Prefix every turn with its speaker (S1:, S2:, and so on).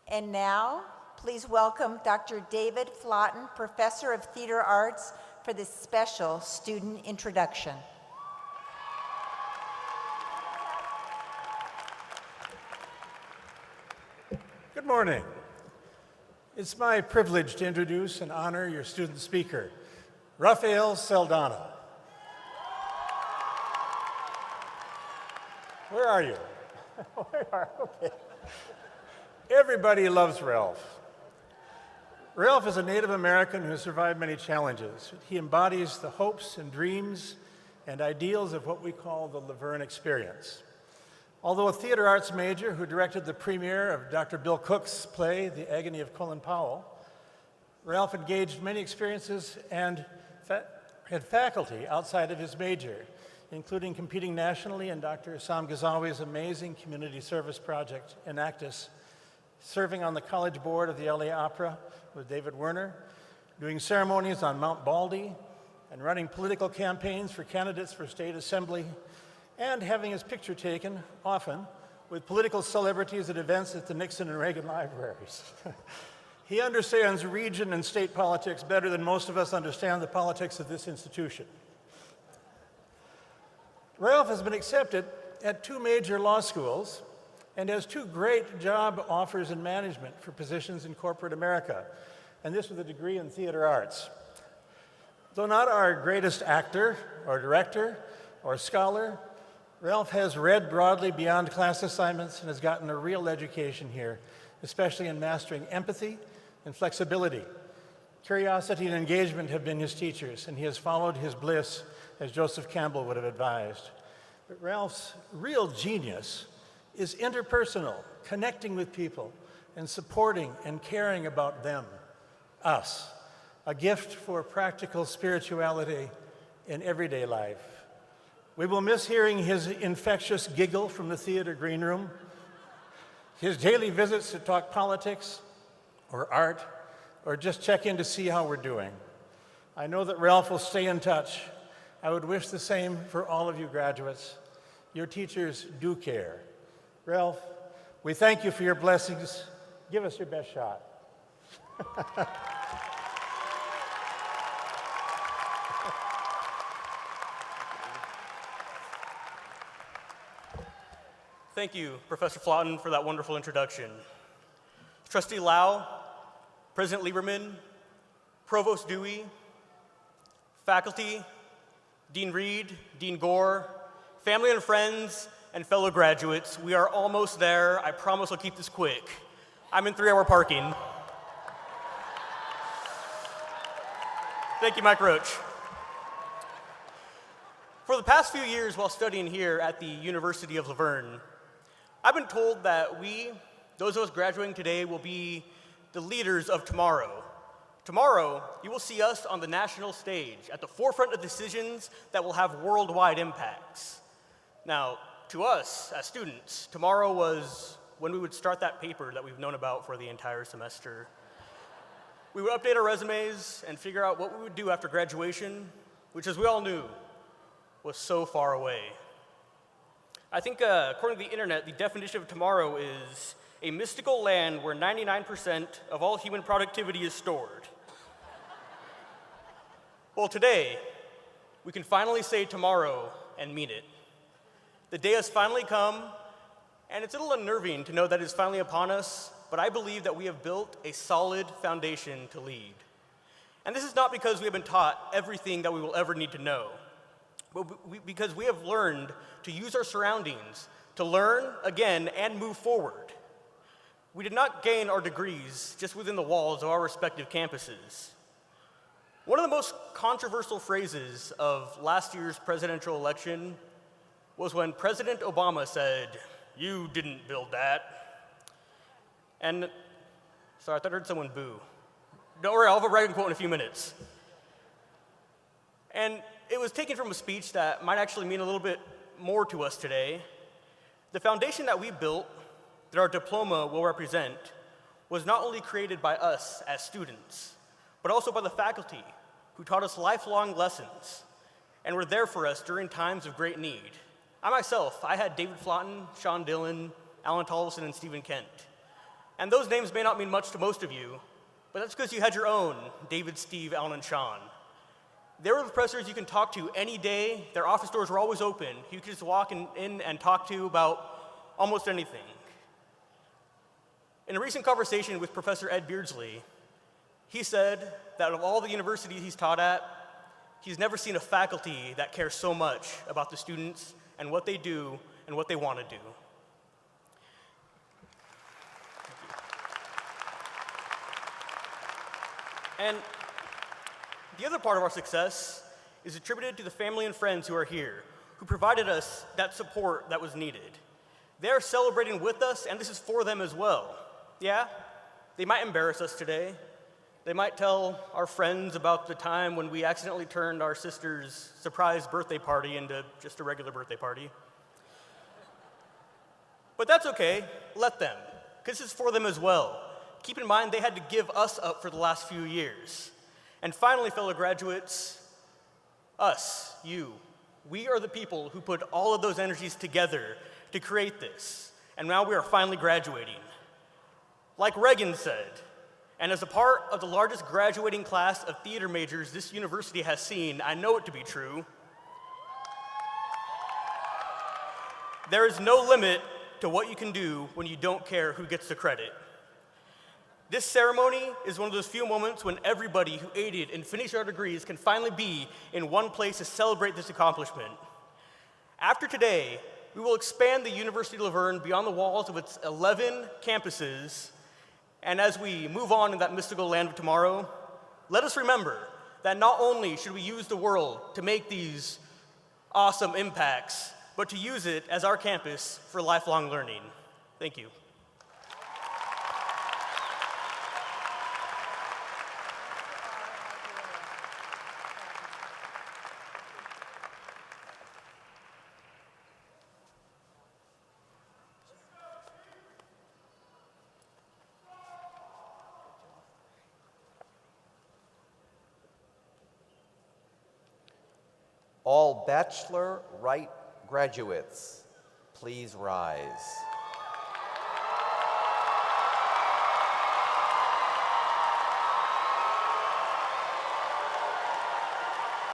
S1: And now, please welcome Dr. David Flaten, Professor of Theater Arts, for this special student introduction.
S2: Good morning. It's my privilege to introduce and honor your student speaker, Raphael Saldana. Where are you? Okay. Everybody loves Ralph. Ralph is a Native American who survived many challenges. He embodies the hopes and dreams and ideals of what we call the Verne experience. Although a theater arts major who directed the premiere of Dr. Bill Cook's play, The Agony of Colin Powell, Ralph engaged many experiences and had faculty outside of his major, including competing nationally in Dr. Sam Ghazawi's amazing community service project, Enactus, serving on the college board of the LA Opera with David Werner, doing ceremonies on Mount Baldy, and running political campaigns for candidates for state assembly, and having his picture taken, often, with political celebrities at events at the Nixon and Reagan libraries. He understands region and state politics better than most of us understand the politics of this institution. Ralph has been accepted at 2 major law schools and has 2 great job offers in management for positions in corporate America, and this with a degree in theater arts. Though not our greatest actor or director or scholar, Ralph has read broadly beyond class assignments and has gotten a real education here, especially in mastering empathy and flexibility. Curiosity and engagement have been his teachers, and he has followed his bliss, as Joseph Campbell would have advised. But Ralph's real genius is interpersonal, connecting with people and supporting and caring about them, us, a gift for practical spirituality in everyday life. We will miss hearing his infectious giggle from the theater green room, his daily visits to talk politics or art, or just check in to see how we're doing. I know that Ralph will stay in touch. I would wish the same for all of you graduates. Your teachers do care. Ralph, we thank you for your blessings. Give us your best shot.
S3: Thank you, Professor Flaten, for that wonderful introduction. Trustee Lau, President Lieberman, Provost Dewey, faculty, Dean Reed, Dean Gore, family and friends, and fellow graduates, we are almost there. I promise I'll keep this quick. I'm in 3-hour parking. Thank you, Mike Roach. For the past few years while studying here at the University of La Verne, I've been told that we, those of us graduating today, will be the leaders of tomorrow. Tomorrow, you will see us on the national stage, at the forefront of decisions that will have worldwide impacts. Now, to us, as students, tomorrow was when we would start that paper that we've known about for the entire semester. We would update our resumes and figure out what we would do after graduation, which, as we all knew, was so far away. I think, according to the internet, the definition of tomorrow is a mystical land where 99% of all human productivity is stored. Well, today, we can finally say tomorrow and mean it. The day has finally come, and it's a little unnerving to know that it's finally upon us, but I believe that we have built a solid foundation to lead. And this is not because we have been taught everything that we will ever need to know, but because we have learned to use our surroundings to learn, again, and move forward. We did not gain our degrees just within the walls of our respective campuses. One of the most controversial phrases of last year's presidential election was when President Obama said, "You didn't build that." And, sorry, I thought I heard someone boo. Don't worry, I'll have a writing quote in a few minutes. And it was taken from a speech that might actually mean a little bit more to us today. The foundation that we built, that our diploma will represent, was not only created by us as students, but also by the faculty who taught us lifelong lessons and were there for us during times of great need. I myself, I had David Flaten, Sean Dillon, Alan Tolleson, and Stephen Kent. And those names may not mean much to most of you, but that's because you had your own David, Steve, Alan, and Sean. They were the professors you can talk to any day. Their office doors were always open. You could just walk in and talk to about almost anything. In a recent conversation with Professor Ed Beardsley, he said that of all the universities he's taught at, he's never seen a faculty that cares so much about the students and what they do and what they want to do. And the other part of our success is attributed to the family and friends who are here, who provided us that support that was needed. They're celebrating with us, and this is for them as well. Yeah, they might embarrass us today. They might tell our friends about the time when we accidentally turned our sister's surprise birthday party into just a regular birthday party. But that's okay, let them, because this is for them as well. Keep in mind, they had to give us up for the last few years. And finally, fellow graduates, us, you, we are the people who put all of those energies together to create this. And now we are finally graduating. Like Reagan said, and as a part of the largest graduating class of theater majors this university has seen, I know it to be true. There is no limit to what you can do when you don't care who gets the credit. This ceremony is one of those few moments when everybody who aided and finished our degrees can finally be in one place to celebrate this accomplishment. After today, we will expand the University of Laverne beyond the walls of its 11 campuses, and as we move on in that mystical land of tomorrow, let us remember that not only should we use the world to make these awesome impacts, but to use it as our campus for lifelong learning. Thank you.
S4: All Bachelor Right graduates, please rise.